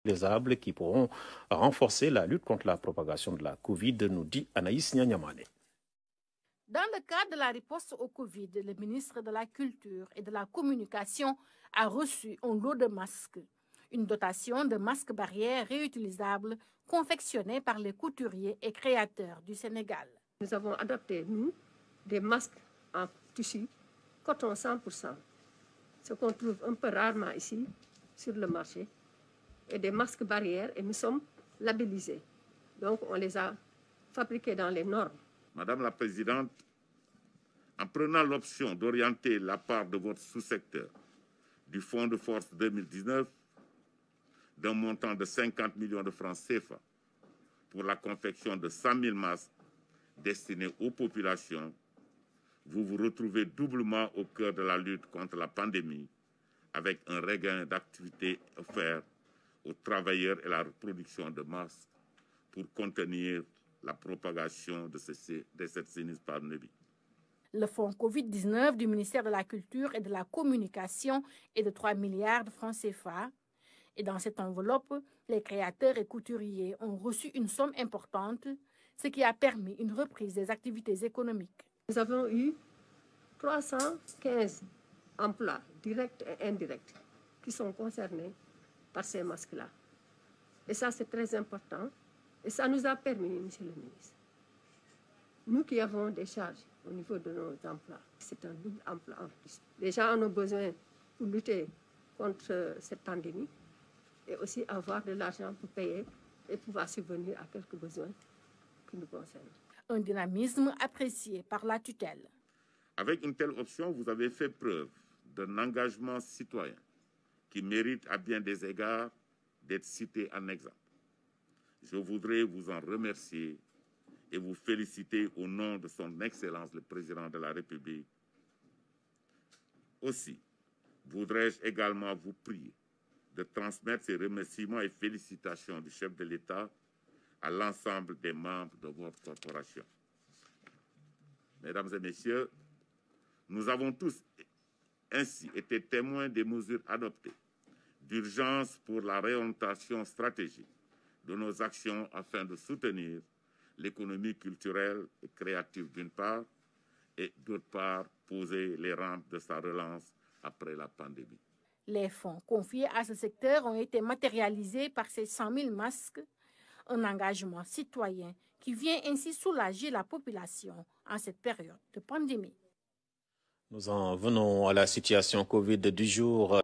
réutilisables qui pourront renforcer la lutte contre la propagation de la Covid, nous dit Anaïs Nyanyamane. Dans le cadre de la riposte au Covid, le ministre de la Culture et de la Communication a reçu un lot de masques, une dotation de masques barrières réutilisables confectionnés par les couturiers et créateurs du Sénégal. Nous avons adopté, nous, des masques en tissu coton 100%, ce qu'on trouve un peu rarement ici sur le marché, et des masques barrières, et nous sommes labellisés. Donc on les a fabriqués dans les normes. Madame la Présidente, en prenant l'option d'orienter la part de votre sous-secteur du Fonds de force 2019 d'un montant de 50 millions de francs CFA pour la confection de 100 000 masques destinés aux populations, vous vous retrouvez doublement au cœur de la lutte contre la pandémie avec un regain d'activité offert aux travailleurs et la production de masques pour contenir la propagation de cette sinistre pandémie. Le fonds Covid-19 du ministère de la Culture et de la Communication est de 3 milliards de francs CFA. Et dans cette enveloppe, les créateurs et couturiers ont reçu une somme importante, ce qui a permis une reprise des activités économiques. Nous avons eu 315 emplois directs et indirects qui sont concernés par ces masques-là. Et ça, c'est très important. Et ça nous a permis, monsieur le ministre, nous qui avons des charges au niveau de nos emplois, c'est un double emploi en plus. Les gens en ont besoin pour lutter contre cette pandémie et aussi avoir de l'argent pour payer et pouvoir subvenir à quelques besoins qui nous concernent. Un dynamisme apprécié par la tutelle. Avec une telle option, vous avez fait preuve d'un engagement citoyen qui mérite à bien des égards d'être cité en exemple. Je voudrais vous en remercier et vous féliciter au nom de son Excellence le Président de la République. Aussi, voudrais-je également vous prier de transmettre ces remerciements et félicitations du chef de l'État à l'ensemble des membres de votre corporation. Mesdames et messieurs, nous avons tous ainsi été témoins des mesures adoptées d'urgence pour la réorientation stratégique de nos actions afin de soutenir l'économie culturelle et créative d'une part et d'autre part poser les rampes de sa relance après la pandémie. Les fonds confiés à ce secteur ont été matérialisés par ces 100 000 masques, un engagement citoyen qui vient ainsi soulager la population en cette période de pandémie. Nous en venons à la situation Covid du jour.